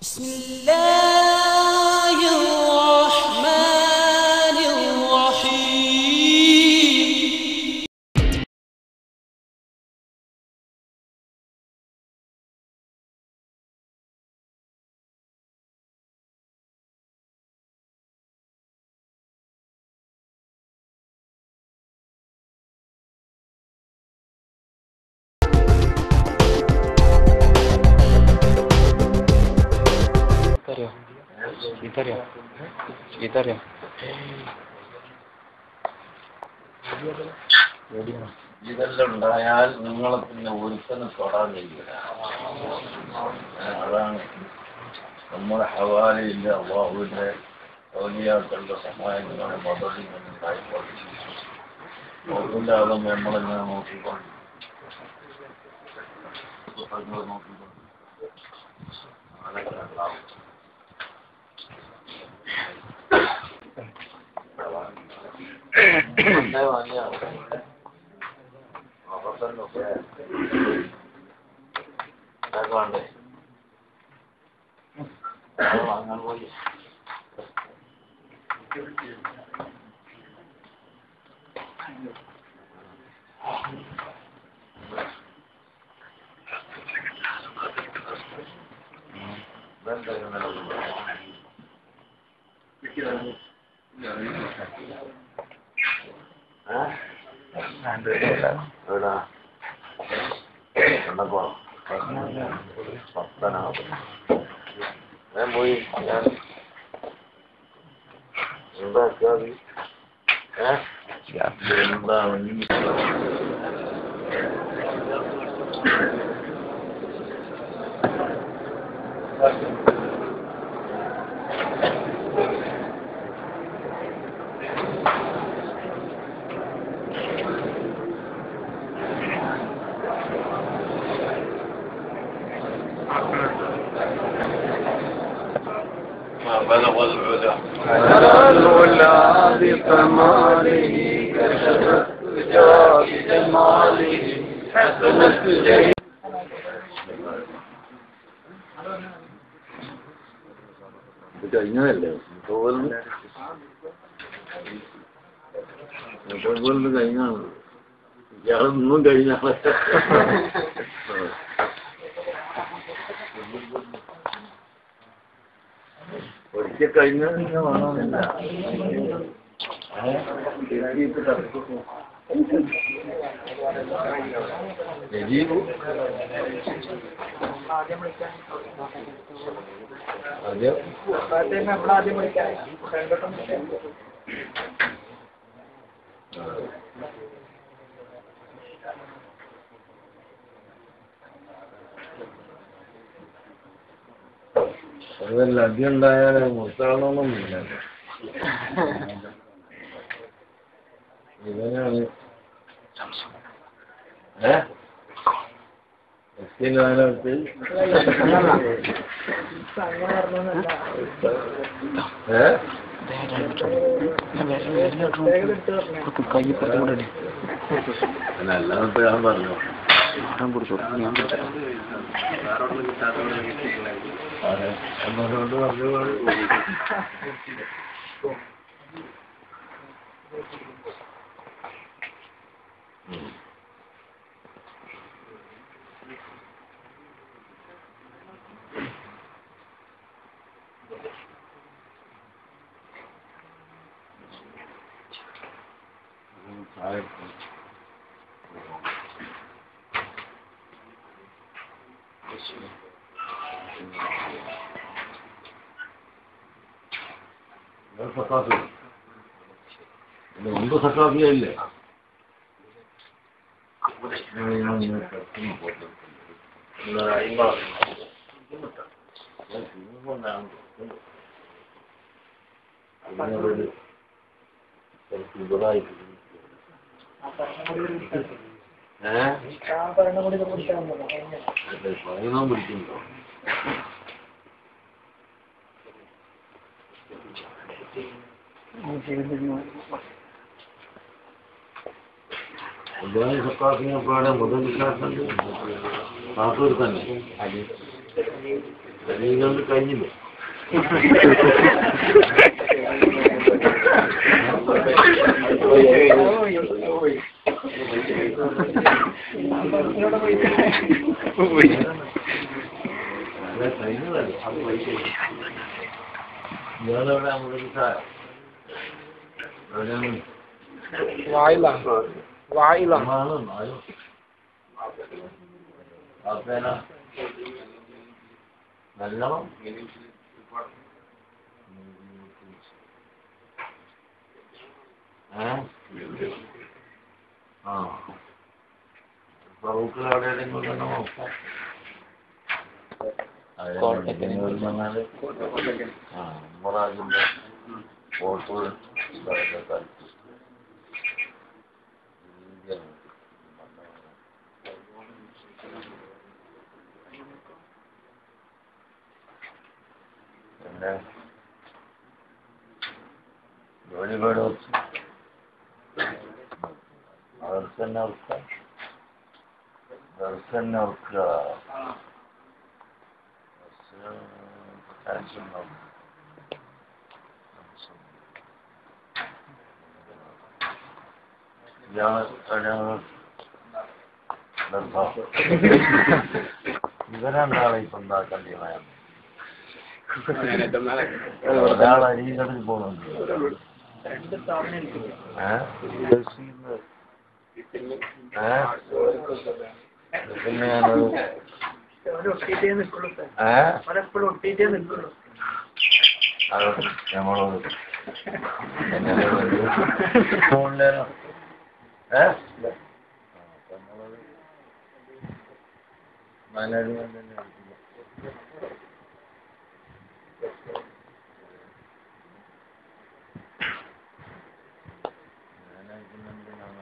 بسم الله الرحمن الرحيم. ഇതെല്ലാം ഉണ്ടായാൽ നിങ്ങളെ പിന്നെ ഒരുത്തന്നെ തൊടാൻ കഴിയില്ല. അതാണ് നമ്മുടെ ഹവാലയില്ല അള്ളാഹുവിന്റെ ഔലിയാക്കളുടെ സഹായങ്ങളാണ് മദതിനും ഉണ്ടായിക്കൊണ്ടിരിക്കുന്നത്. നോക്കില്ലാതെ നമ്മളെങ്ങനെ നോക്കിക്കൊണ്ട് അതൊക്കെ ഉണ്ടാവും. വാങ്ങാൻ പോയി ഞാൻ പോയി ഞാൻ എന്താക്കാതി എന്താ بلغ العلا بكماله كشفت رجاء بجماله حسنت جيد കഴിഞ്ഞതല്ലേ കഴിഞ്ഞാണ് ഇയാളൊന്നും കഴിഞ്ഞ ഒരിക്കൽ കഴിഞ്ഞ അതല്ല അതി ഉണ്ടായാല് മുത്താളൊന്നുമില്ല. ഇവനാണ് അല്ലാതെ ഞാൻ പറഞ്ഞു എന്നോട് പറഞ്ഞു മുമ്പ് സക്കാഫിയല്ലേ പിടിക്കുന്നുണ്ടോ? സക്കാഫിനെ പാടെ മുതൽ നാട്ടൂർ തന്നെ കൊണ്ട് കഴിഞ്ഞില്ലേ നല്ലോണം പ്രഭുക്കൾ അവിടെ നോക്കാം മൊറാജിന്റെ ഫോട്ടോ പിന്നെ ജോലിപാട് വെച്ച് ദർശനം ഓർക്കുക ഇവരെന്താണ് ഇപ്പൊ ഉണ്ടാക്കേണ്ടി ഒരാൾ അരികടലിൽ പോകുന്നുണ്ട് പിന്നെ ഞാനത് നമ്മളോട് ഫോണിലേനോ മാനേജ്മെന്റ് തന്നെ മാനേജ്മെന്റിനാണ്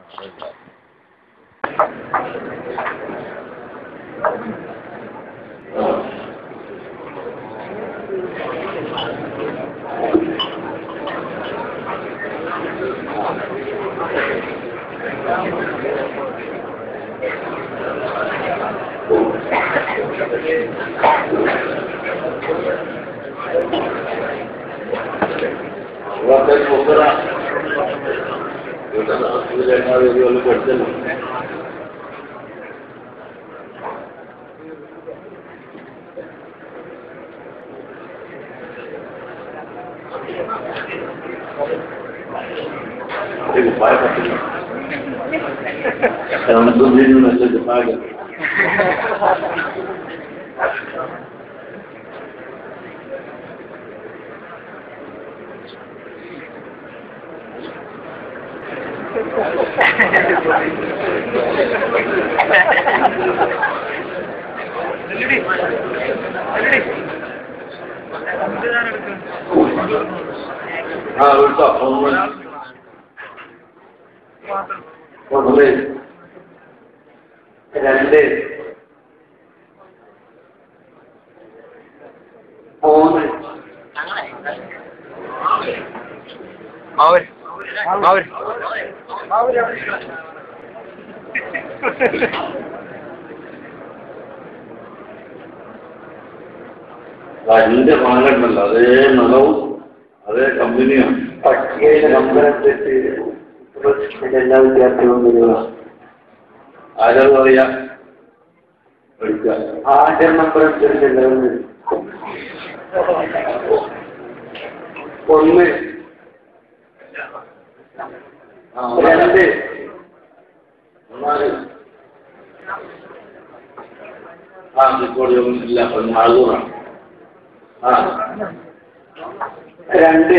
അറിയില്ല രണ്ട് മൂന്ന് അതിന്റെ ഭാഗമുണ്ടല്ലോ അതേ നിലവും അതേ കമ്പനിയാണ് പട്ടികയുടെ നമ്പരനുസരിച്ച് എല്ലാ വിദ്യാർത്ഥികളും വരിക ആരും പറയാം എടുക്കുക ആദ്യ നമ്പർ അനുസരിച്ച് എല്ലാവരും വരും ഒന്ന് രണ്ട് റെക്കോർഡ് ഇല്ല ആളുകളാണ് രണ്ട്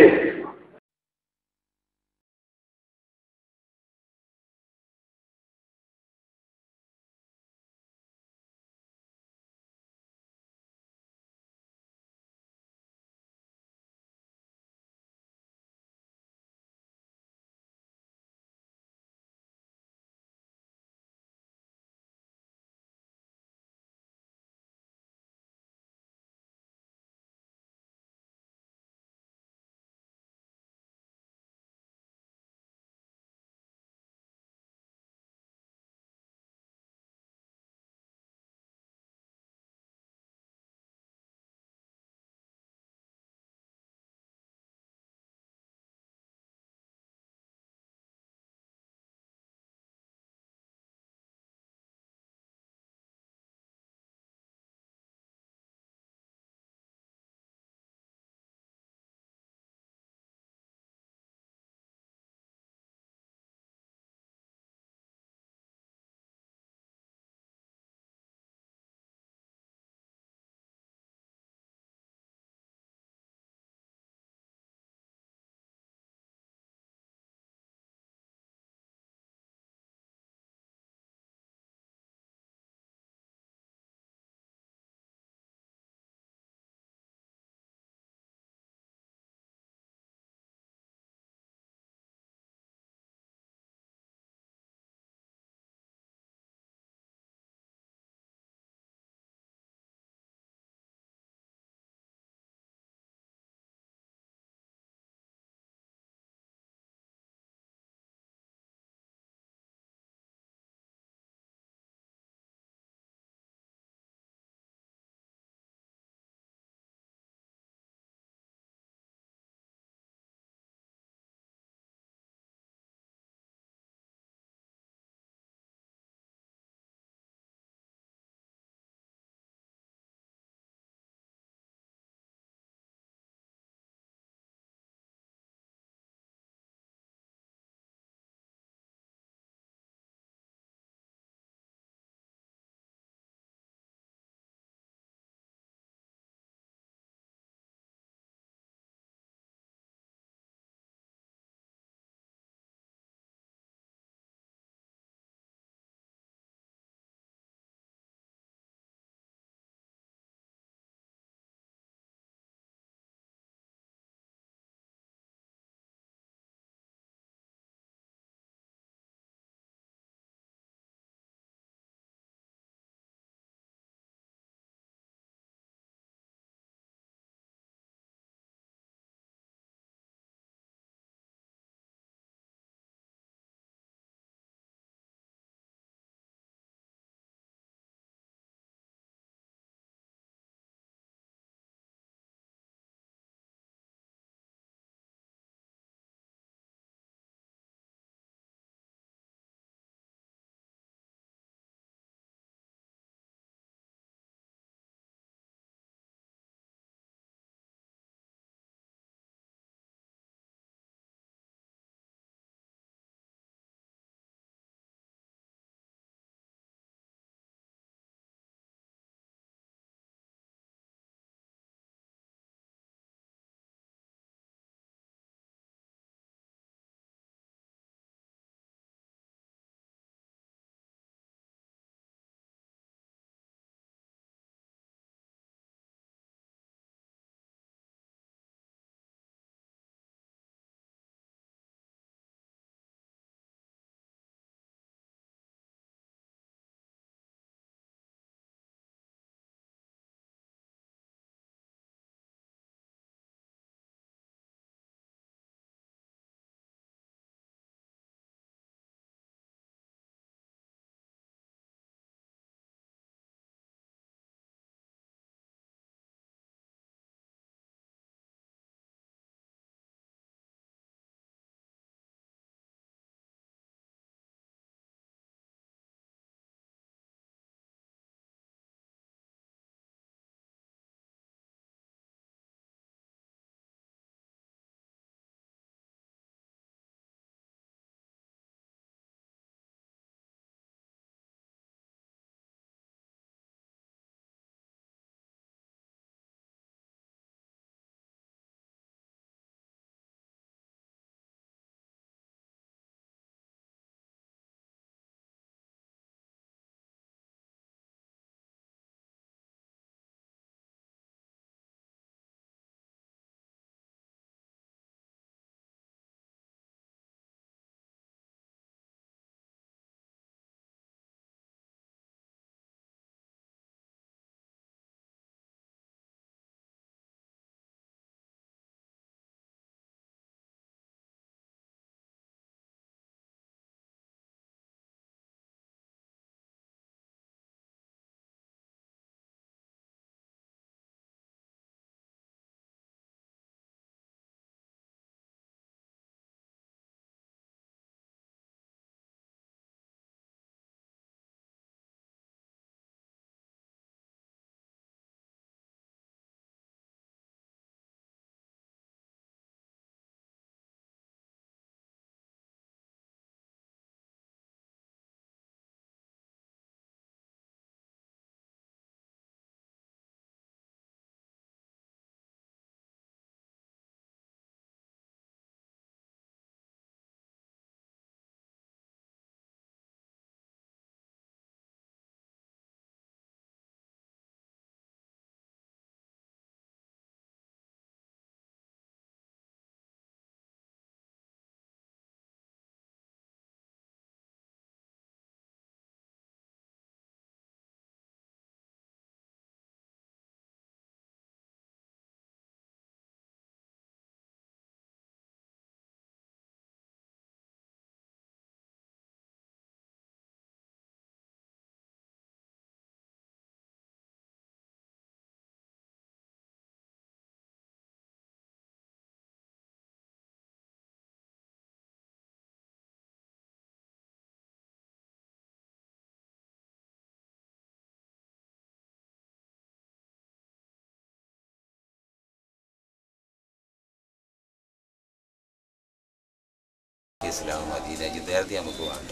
ഇസ്ലാം മദീന ജിദ്ദാർത്തി നമുക്ക് വേണ്ട.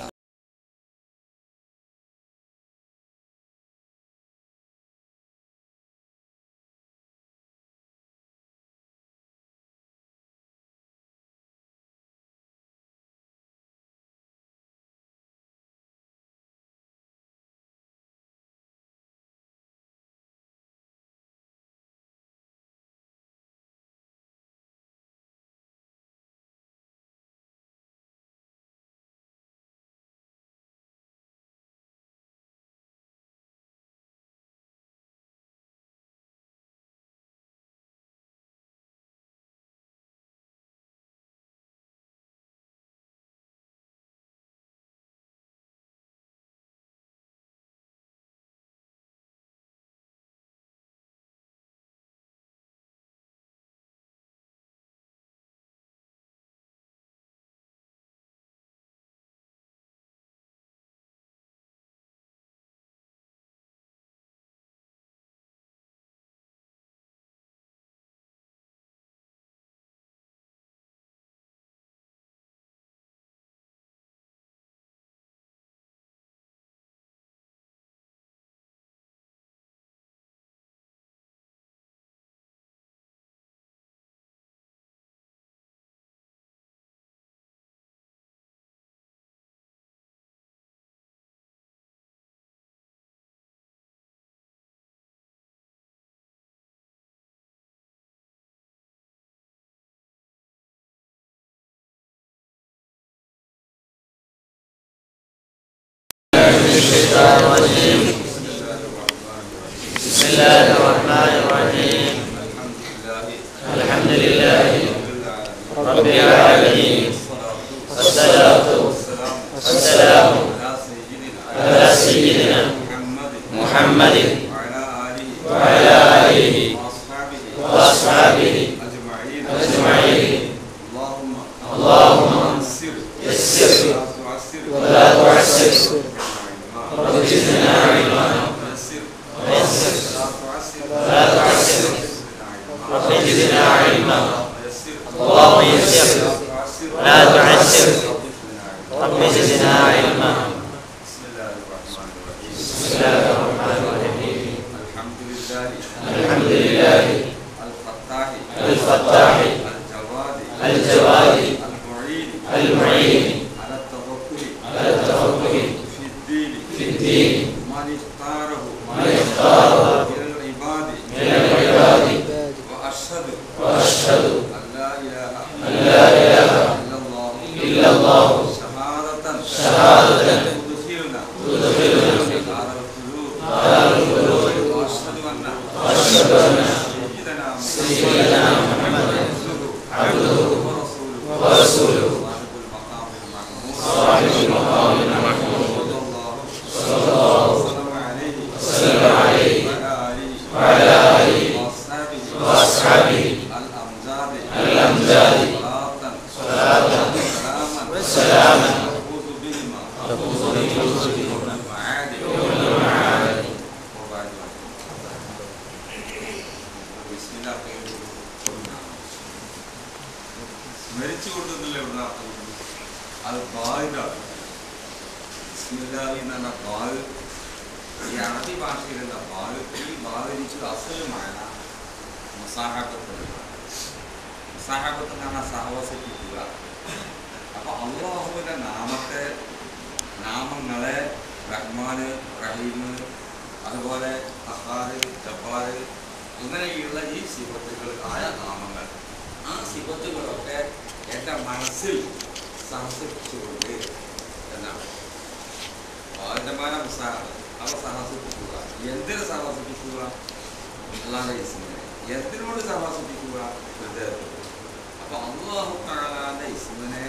بسم الله الرحمن الرحيم الحمد لله رب العالمين والصلاة والسلام على سيدنا محمد وعلى آله وأصحابه أجمعين. اللهم يسر ولا تعسر رب زدنا علما ويسر ولا تعسر رب زدنا علما. اللهم يسر ولا تعسر رب زدنا علما. بسم الله الرحمن الرحيم الحمد لله الفتاح الجواد المعين على التفقه في الدين من اختاره من العباد. وأشهد أن لا إله إلا الله شهادة تدخلنا دار الخلود. وأشهد أن سيدنا محمد عبده ورسوله صاحب المقام المحمود صلى الله وسلم عليه وعلى آله وأصحابه الأمجاد صلاة وسلاما تفوز بهما يوم المعاد. സ്മരിച്ചു കൊടുത്തതില്ല ഇവിടെ അത് ബായിലാണ്. ബിസ്മില്ലാഹി എന്ന ബാഗ് ഈ അറബി ഭാഷയിലുള്ള ബാഗ് ഈ ബാഗിരിച്ചത് അസലുമായ മുസാഹബത്ത്. മുസാഹബത്ത് എന്ന് പറഞ്ഞാൽ സഹവസിപ്പിക്കുക. അപ്പോൾ അള്ളാഹുവിൻ്റെ നാമങ്ങളെ റഹ്മാൻ, റഹീം, അതുപോലെ ഖഹാർ, ജബ്ബാർ ഇങ്ങനെയുള്ള ഈ സിഫത്തുകളായ നാമങ്ങൾ, ആ സിഫത്തുകളൊക്കെ എൻ്റെ മനസ്സിൽ സഹസിപ്പിച്ചുകൊണ്ട് എന്നാണ് ബാധ്യമായ മുസാഹബത്ത്. അവ സഹസിപ്പിക്കുക. എന്തിനു സഹസിപ്പിക്കുക? അല്ലാതെ ഇസ്മിനെ. എന്തിനോട് സഹസിപ്പിക്കുക? ഹൃദയത്തോട്. അപ്പോൾ അല്ലാഹു തആലാന്റെ ഇസ്മിനെ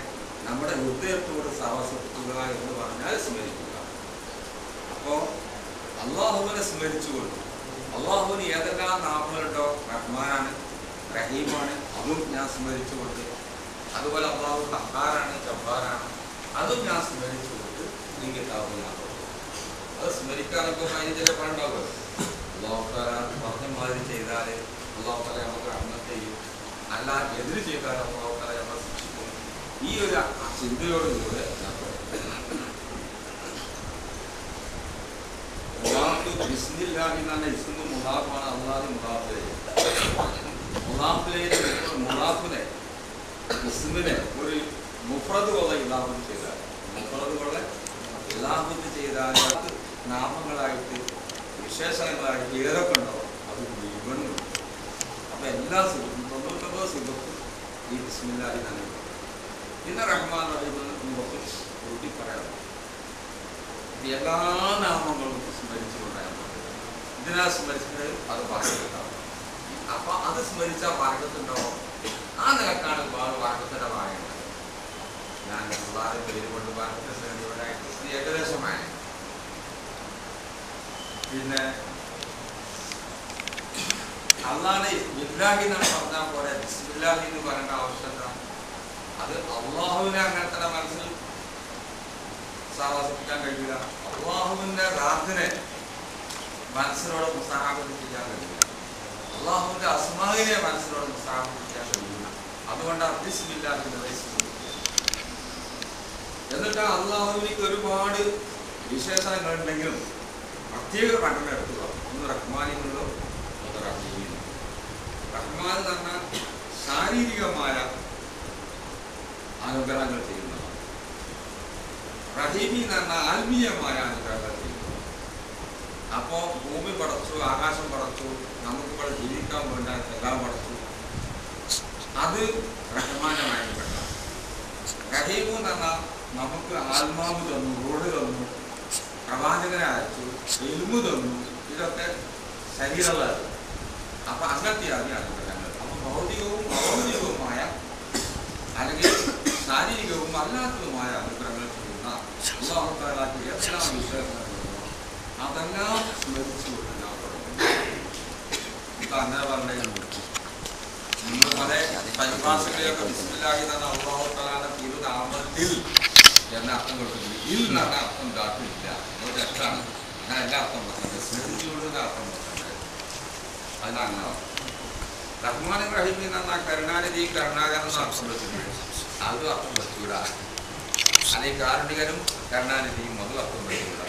നമ്മുടെ ഹൃദയത്തോട് സഹസിപ്പിക്കുക എന്ന് പറഞ്ഞാൽ സ്മരിക്കുക. അപ്പോൾ അള്ളാഹുവിനെ സ്മരിച്ചുകൊണ്ട് അള്ളാഹുവിന് ഏതെല്ലാം നാമങ്ങളുണ്ടോ, റഹ്മാനാണ്, റഹീമാണ്, അതും ഞാൻ സ്മരിച്ചുകൊണ്ട്, അതുപോലെ അള്ളാഹു ഖഹാറാണ്, ജബ്ബാറാണ്, അതും ഞാൻ സ്മരിച്ചുകൊണ്ട് ഈ കിതാബ് ഞാൻ അത് സ്മരിക്കാനൊക്കെ അതിന് ചില പണ്ടുണ്ടാവുക. അള്ളാഹു തആല പറഞ്ഞ മാതിരി ചെയ്താൽ അള്ളാഹു തആല നമുക്ക് റഹ്മത്ത് ചെയ്യും. അല്ല എതിര് ചെയ്താൽ അള്ളാഹു തആല നമ്മളെ ശിക്ഷിക്കും. ഈ ഒരു ചിന്തയോടുകൂടെ ബിസ്മില്ലാഹി എന്ന് പറഞ്ഞ ഇസ്മു മുദാഫാണ്. അല്ലാഹു മുദാഫിനെ ഇസ്മിനെ ഒരു മുഫ്രദ് പോലെ ഇലാഹത്ത് ചെയ്താൽ നാമങ്ങളായിട്ട് വിശേഷങ്ങളായിട്ട് ഏതൊക്കെ ഉണ്ടാവും അത് മുഴുവനും. അപ്പൊ എല്ലാ സിബത്തും 99 സിബത്തും ഈ ബിസ്മില്ലാഹി തന്നെ. പിന്നെ റഹ്മാൻ റഹീം നമുക്ക് കൂട്ടി പറയാം. എല്ലാ നാമങ്ങളും സ്മരിച്ചുകൊണ്ടാണ്. ഇതിനാ സ്മരിച്ചത് അത് ഭാഗത്തുണ്ടാവും. അപ്പൊ അത് സ്മരിച്ചാൽ ഭാഗത്തുണ്ടാവും. ആ നിലക്കാണ് ഭാഗത്തിന്റെ ഭാഗങ്ങൾ. ഞാൻ അല്ലാഹുവിന്റെ പേര് കൊണ്ട് ഭാഗത്ത് ഏകദേശമായ. പിന്നെ അള്ളാഹുനെ ബില്ലാഹി എന്നാണ് പറഞ്ഞാൽ പോലെ ബിസ്മില്ലാഹി എന്ന് പറയേണ്ട ആവശ്യമില്ല. അത് അള്ളാഹുവിനെ അങ്ങനെ തന്നെ മനസ്സിൽ സാവാസിപ്പിക്കാൻ കഴിയില്ല. അള്ളാഹുവിന്റെ റാത്തിനെ മനസ്സിനോട് മുസാഹബത്ത് ചെയ്യാൻ കഴിയില്ല. അള്ളാഹുവിന്റെ അസ്മാഇനെ മനസ്സിനോട് മുസാഹബത്ത് ചെയ്യാൻ കഴിയില്ല. അതുകൊണ്ടാണ് ബിസ്മില്ലാഹി എന്നിട്ട് അള്ളാഹുവിലേക്ക് ഒരുപാട് വിശേഷങ്ങളുണ്ടെങ്കിലും പ്രത്യേക പഠനം എടുക്കുക. ഒന്ന് റഹ്മാനിന്നുള്ളൂ, ഒന്ന് റഹീം. റഹ്മാൻ എന്ന് പറഞ്ഞാൽ ശാരീരികമായ അനുഗ്രഹങ്ങൾ ചെയ്യുന്നതാണ്. റഹീമി എന്ന് പറഞ്ഞാൽ ആത്മീയമായ അനുഗ്രഹങ്ങൾ ചെയ്യുന്നു. അപ്പോൾ ഭൂമി പടച്ചു, ആകാശം പടച്ചു, നമുക്കിവിടെ ജീവിക്കാൻ വേണ്ട എല്ലാം പടച്ചു. അത് റഹ്മാനമായിപ്പെട്ട. റഹീമു എന്ന് പറഞ്ഞാൽ നമുക്ക് ആത്മാവ് തന്നു, റോഡ് തന്നു, പ്രവാചകനെ അയച്ചു, എലുമ്പ് തന്നു. ഇതൊക്കെ ശരീരമുള്ളത്. അപ്പൊ അങ്ങനത്തെ അനുഗ്രഹങ്ങൾ. അപ്പൊ ഭൗതികവും അഭൗതികവുമായ അല്ലെങ്കിൽ ശാരീരികവും അല്ലാത്തതുമായ അനുഗ്രഹങ്ങൾ ചെയ്യുന്ന അല്ലാഹുവിന്റെ എല്ലാ വിഷയങ്ങളും അതെല്ലാം സ്മരിച്ചുകൊണ്ട് ഞാൻ തുടങ്ങും. ഇപ്പൊ അങ്ങനെ പറഞ്ഞു നിങ്ങൾ പല പരിഭാഷകളെയൊക്കെ ബിസ്മില്ലാഹി എന്ന് പറഞ്ഞാൽ അല്ലാഹു തആലയുടെ തിരുനാമത്തിൽ എന്ന അർത്ഥം കൊടുത്തിട്ടുണ്ട്. ഇതിൽ എന്ന് പറഞ്ഞാൽ അർത്ഥം കാട്ടില്ല, ഒരു തെറ്റാണ്. അങ്ങനെ എല്ലാ അർത്ഥം പറഞ്ഞത് സ്മരിച്ചുകൊണ്ടുള്ള അർത്ഥം പറഞ്ഞത് അതിനാണ്. റഹ്മാൻ റഹീം എന്ന് പറഞ്ഞാൽ കരുണാനിധി കരുണാകരൻ എന്ന അർത്ഥം വെച്ചിട്ടുണ്ട്. അതും അർത്ഥം വെച്ചുകൂടാ. അല്ലെങ്കിൽ കാരുണികനും കരുണാനിധിയും അതും അർത്ഥം വെച്ചുകൂടാ.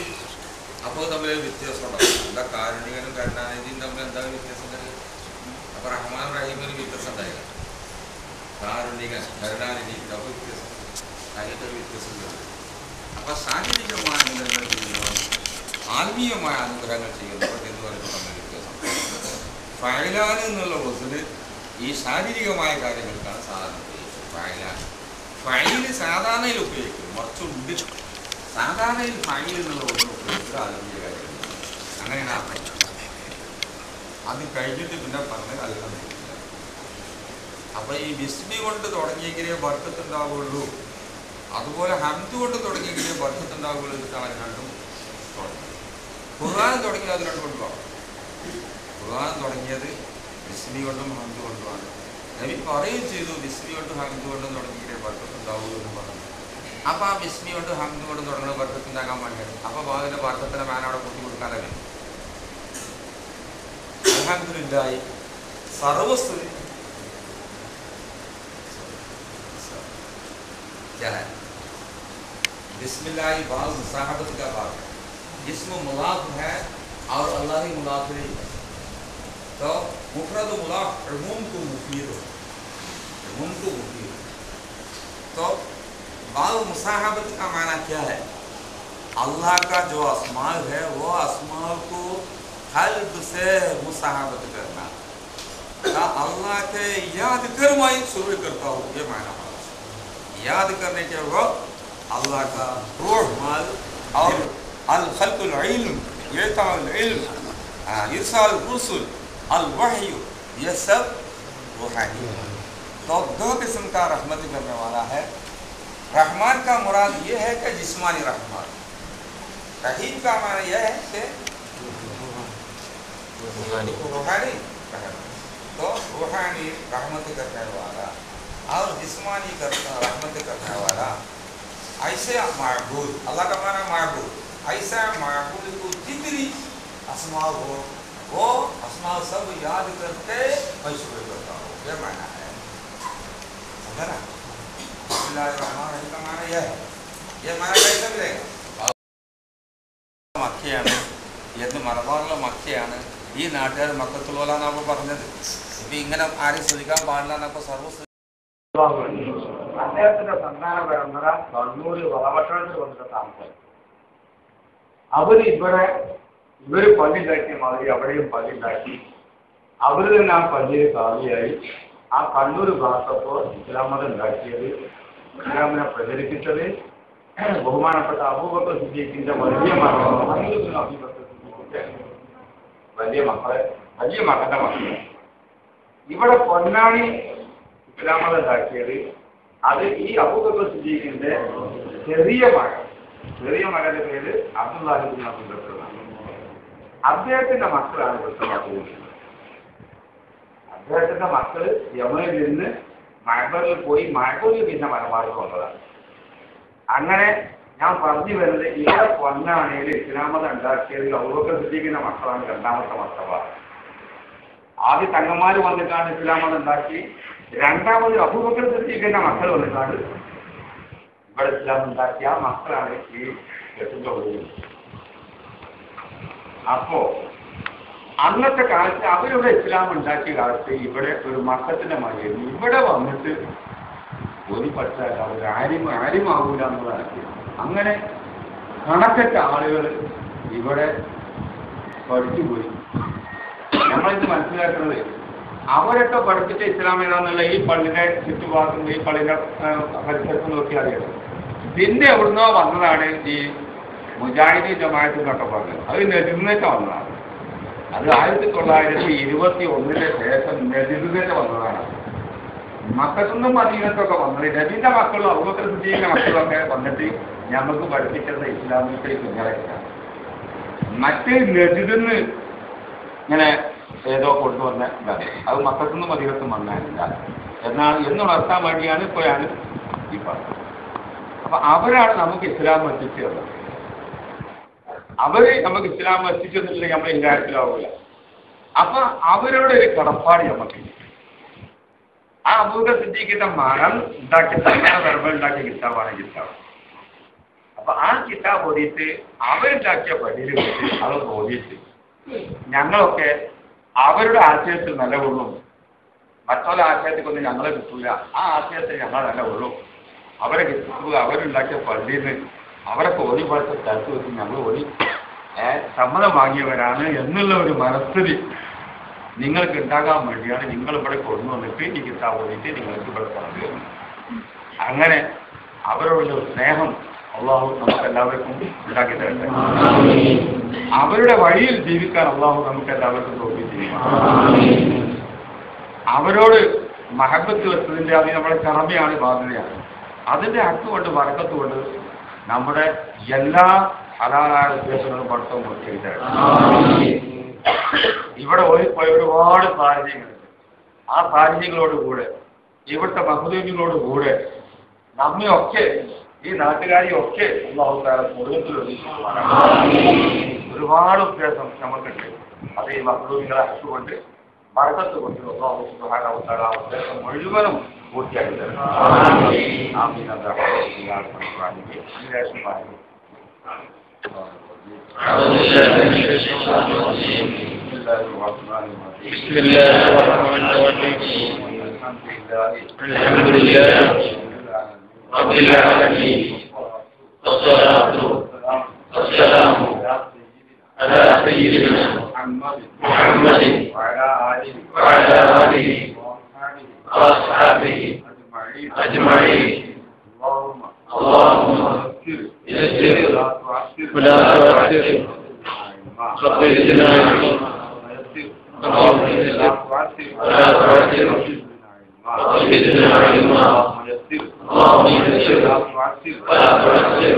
അപ്പോൾ തമ്മിൽ വ്യത്യാസം ഉണ്ടാവും. എന്താ കാരുണികനും കരുണാനിധിയും തമ്മിൽ എന്താ വ്യത്യാസം ഉണ്ടായി? അപ്പൊ റഹ്മാൻ റഹീമിന് വ്യത്യാസം ഉണ്ടായില്ല. കാരുണികൻ കരുണാനിധി ഇതൊക്കെ വ്യത്യാസം, അതിൻ്റെ ഒരു വ്യത്യാസം. അപ്പൊ ശാരീരികമായ അനുഗ്രഹങ്ങൾ ചെയ്യുന്നവർ ആത്മീയമായ അനുഗ്രഹങ്ങൾ ചെയ്യുന്നവർ എന്ന് പറയുന്നത് തമ്മിൽ വ്യത്യാസം. ഫഅലാൻ എന്നുള്ള വസ്തുവിന് ഈ ശാരീരികമായ കാര്യങ്ങൾക്കാണ് സാധാരണ ഉപയോഗിക്കുന്നത്. ഫഅലാൻ ഫഅീല് സാധാരണയിൽ ഉപയോഗിക്കും, മറിച്ചുണ്ട് സാധാരണയിൽ ഫഅീൽ എന്നുള്ള വസ്തു ഉപയോഗിക്കുന്നത് ആത്മീയ കാര്യങ്ങൾ. അങ്ങനെയാണ് അർത്ഥം. അത് കഴിഞ്ഞിട്ട് പിന്നെ പറഞ്ഞത് അൽഹംദുലില്ലാഹ്. അപ്പൊ ഈ ബിസ്മി കൊണ്ട് തുടങ്ങിയെങ്കിലേ ബർക്കത്തുണ്ടാവുള്ളൂ, അതുപോലെ ഹംദ് കൊണ്ട് തുടങ്ങിയെങ്കിലേ ബർക്കത്തുണ്ടാവുള്ളൂ എന്നിട്ടാണ് അത് രണ്ടും തുടങ്ങിയത്. ഖുർആൻ തുടങ്ങിയത് അത് രണ്ടും കൊണ്ടുപോകാം. ഖുർആൻ തുടങ്ങിയത് ബിസ്മി കൊണ്ടും ഹംദ് കൊണ്ടുമാണ്. നബി പറയുകയും ചെയ്തു ബിസ്മി കൊണ്ടും ഹംദ് കൊണ്ടും തുടങ്ങിയെങ്കിലേ ബർക്കത്തുണ്ടാവുള്ളൂ എന്ന് പറഞ്ഞു. അപ്പൊ ആ ബിസ്മി കൊണ്ട് ഹംദ് കൊണ്ടും തുടങ്ങുന്നത് ബർക്കത്തുണ്ടാകാൻ വേണ്ടിയാണ്. അപ്പൊ അതിന്റെ ബർക്കത്തിന്റെ മാൻ അവിടെ കൂട്ടി കൊടുക്കാനല്ലേ. അൽഹംദുലില്ലാഹി സർവസ്തുതി क्या है? बिस्मिल्लाह बाज़ मुसाहबत का बात है, जिस्म मुलाफ है और अल्लाह ही मुलाफ नहीं है. तो मुफरद मुलाफ उमूम को मुफीद हो, उमूम को मुफीद. तो बाज़ मुसाहबत का माना क्या है? अल्लाह का जो अस्मा है वो अस्मा को क़ल्ब से मुसाहबत करना, अल्लाह के याद कर मैं शुरू करता हूँ, ये माना. याद करने के वक्त अल्लाह का रूह माल और अल खल्कुल इल्म, इताउल इल्म, इरसाल रुसुल, अल वही, ये सब रूहानी है. तो दो किस्म का रहमत करने वाला है. रहमान का मुराद ये है कि जिस्मानी रहमान. रहीम का माना यह है कि रूहानी. तो रूहानी रहमत करने वाला और जिस्मानी रहमत करने वाला. ऐसे महबूद, अल्लाह का माना महबूद, ऐसा महबूद को जितनी अस्मा हो वो अस्मा सब याद करके मैं शुरू करता हूँ, ये माना है. समझा ना? മക്കയാണ് എന്ന് മലബാറിലെ മക്കയാണ് ഈ നാട്ടുകാർ മക്കത്തുള്ളവരാണെന്നാണ് പറഞ്ഞത്. ഇപ്പൊ ഇങ്ങനെ ആരും ശ്രദ്ധിക്കാൻ പാടില്ല എന്നപ്പോ സർവ്വ അദ്ദേഹത്തിന്റെ സന്താന പരമ്പര കണ്ണൂര് വളപട്ടണത്തിൽ വന്നിട്ട് താമസം. ഇവര് പള്ളി ഉണ്ടാക്കിയ മാതിരി അവിടെയും പള്ളി ഉണ്ടാക്കി. അവര് തന്നെ ആ പള്ളിയിൽ കാവിയായി. ആ കണ്ണൂർ ഭാഗത്തപ്പോൾ ഇസ്ലാം മതം ഉണ്ടാക്കിയത്, ഇസ്ലാമിനെ പ്രചരിപ്പിച്ചത് ബഹുമാനപ്പെട്ട അബൂബക്കർ സിദ്ദീഖിന്റെ വലിയ മകന്റെ മക്കളെ. ഇവിടെ പൊന്നാണി ഇസ്ലാം മതം ഉണ്ടാക്കിയത് അത് ഈ അബൂബക്കർ സിദ്ദീഖിന്റെ ചെറിയ മകന്റെ പേര് അബ്ദുല്ലാഹി ഇബ്നു അബൂബക്കർ. അദ്ദേഹത്തിന്റെ മക്കളാണ് വ്യക്തമാക്കുന്നത്. അദ്ദേഹത്തിന്റെ മക്കള് യമനിൽ നിന്ന് മഹബറിൽ പോയി മഹബൂരിൽ പിന്നെ മലബാറിൽ വന്നതാണ്. അങ്ങനെ ഞാൻ പറഞ്ഞു വരുന്നത് ഇവിടെ പൊന്നാണിയിൽ ഇസ്ലാം മതം ഉണ്ടാക്കിയത് അബൂബക്കർ സിദ്ദീഖിന്റെ മക്കളാണ് രണ്ടാമത്തെ മക്കളാണ്. ആദ്യം തങ്ങന്മാര് വന്നിട്ടാണ് ഇസ്ലാം മതം ഉണ്ടാക്കി. രണ്ടാമത് അബൂബക്കർ സിദ്ദീഖിന്റെ മക്കൾ വന്നിട്ടാണ് ഇവിടെ ഇസ്ലാം ഉണ്ടാക്കിയ ആ മക്കളാണ് ഈ കെട്ടിന്റെ ഒഴിവ്. അപ്പോ അന്നത്തെ കാലത്ത് അവരുടെ ഇസ്ലാം ഉണ്ടാക്കിയ കാലത്ത് ഇവിടെ ഒരു മക്കത്തിന്റെ മകയായിരുന്നു. ഇവിടെ വന്നിട്ട് ഒരു പഠിച്ചാൽ അവർ ആരുമാകൂല എന്നുള്ളതാണ്. അങ്ങനെ കണക്കറ്റ ആളുകൾ ഇവിടെ പഠിച്ചുപോയി. നമ്മളിത് മനസ്സിലാക്കുന്നത് അവരൊക്കെ പഠിപ്പിച്ച ഇസ്ലാം ഏതാന്നുള്ള ഈ പള്ളിയുടെ ചുറ്റുഭാഗത്തും ഈ പള്ളിയുടെ പരിസരത്ത് നോക്കി അറിയാം. പിന്നെ എവിടുന്നോ വന്നതാണ് ഈ മുജാഹിദി ജമാഅത്തിനൊക്കെ പറഞ്ഞത്. അത് നെജിർന്നേറ്റ വന്നതാണ്. അത് 1921 ശേഷം നെജിർന്നേറ്റ വന്നതാണ്. മക്കൾക്കൊന്നും മദീനത്തൊക്കെ വന്നത് നബിന്റെ മക്കളും അബൂബക്കർ സിദ്ദീഖിന്റെ മക്കളൊക്കെ വന്നിട്ട് ഞങ്ങൾക്ക് പഠിപ്പിച്ചത് ഇസ്ലാമിന്റെ കുഞ്ഞായിട്ടാണ്. മറ്റ് നെജിദിന്ന് ഇങ്ങനെ ഏതോ കൊണ്ടുവന്ന ഇതാണ്. അത് മക്കൾക്കൊന്നും മദീനത്തും വന്നില്ല എന്ന് ഉണർത്താൻ വേണ്ടിയാണ് ഇപ്പോഴാണ് ഈ പറഞ്ഞത്. അപ്പൊ അവരാണ് നമുക്ക് ഇസ്ലാം എത്തിച്ചു തന്നത്. അവര് നമുക്ക് ഇസ്ലാം എത്തിച്ചു തന്നിട്ടില്ലെങ്കിൽ നമ്മൾ ഹിദായത്തിലാവില്ല. അപ്പൊ അവരുടെ ഒരു കടപ്പാട് നമുക്കില്ല. ആ അബൂബക്കർ സിദ്ദീഖിന്റെ മകൻ ഉണ്ടാക്കിയ സന്താന പരമ്പര ഉണ്ടാക്കിയ കിതാബാണ് കിതാബ്. അപ്പൊ ആ കിതാബ് ഓടിയിട്ട് അവരുണ്ടാക്കിയ പള്ളിയിൽ വെച്ച് അത് ഓടിയിട്ട് ഞങ്ങളൊക്കെ അവരുടെ ആശയത്തിൽ നിലകൊള്ളും. മറ്റുള്ള ആശയത്തിക്കൊന്നും ഞങ്ങളെ കിട്ടൂല. ആ ആശയത്തിൽ ഞങ്ങൾ നിലകൊള്ളും. അവരെ കിട്ടുക അവരുണ്ടാക്കിയ പള്ളിയിൽ നിന്ന് അവരൊക്കെ ഓടി പഠിച്ച സ്ഥലത്ത് വെച്ച് ഞങ്ങൾ ഓടി സമ്മതം വാങ്ങിയവരാണ് എന്നുള്ള ഒരു മനസ്ഥിതി നിങ്ങൾക്ക് ഉണ്ടാകാൻ വേണ്ടിയാണ് നിങ്ങൾ ഇവിടെ കൊണ്ടുവന്നിട്ട് ഈ കിതാബ് ഓടിയിട്ട് നിങ്ങൾക്ക് ഇവിടെ പറഞ്ഞു. അങ്ങനെ അവരോടുള്ള സ്നേഹം അള്ളാഹു നമുക്ക് എല്ലാവർക്കും ഉണ്ടാക്കി തരട്ടെ. അവരുടെ വഴിയിൽ ജീവിക്കാൻ അള്ളാഹു നമുക്ക് എല്ലാവർക്കും തോന്നി ചെയ്യും. അവരോട് മഹബത്ത് വെച്ചതിൻ്റെ അത് നമ്മുടെ കടമയാണ്, ബാധ്യതയാണ്. അതിൻ്റെ ഹക്കുകൊണ്ട് വറക്കത്തുകൊണ്ട് നമ്മുടെ എല്ലാ ഹലാലായ ഉദ്ദേശങ്ങളും പഠിത്തവും പൂർത്തീകരിച്ചു. ഇവിടെ ഒരുപാട് സാഹചര്യങ്ങളുണ്ട്. ആ സാഹചര്യങ്ങളോടുകൂടെ ഇവിടുത്തെ മഹദൂമികളോടുകൂടെ നമ്മയൊക്കെ ഈ നാട്ടുകാരെയൊക്കെ അല്ലാഹു തആല മുഴുവത്തിലൊരു ഒരുപാട് ഉദ്ദേശം നമുക്കുണ്ട്. അത് ഈ മഹദൂമികളെ ഹക്കുകൊണ്ട് ബർക്കത്ത് കൊണ്ട് അല്ലാഹു സുബ്ഹാനഹു വ തആല ഉദ്ദേശം മുഴുവനും പൂർത്തിയാക്കി തരണം. ആമീൻ. بسم الله الرحمن الرحيم. الحمد لله رب العالمين، والصلاة والسلام على سيدنا محمد وعلى آله وأصحابه أجمعين. اللهم يسر ولا تعسر، رب زدنا اللهم يسر ولا تعسر، رب زدنا علما. اللهم يسر ولا تعسر،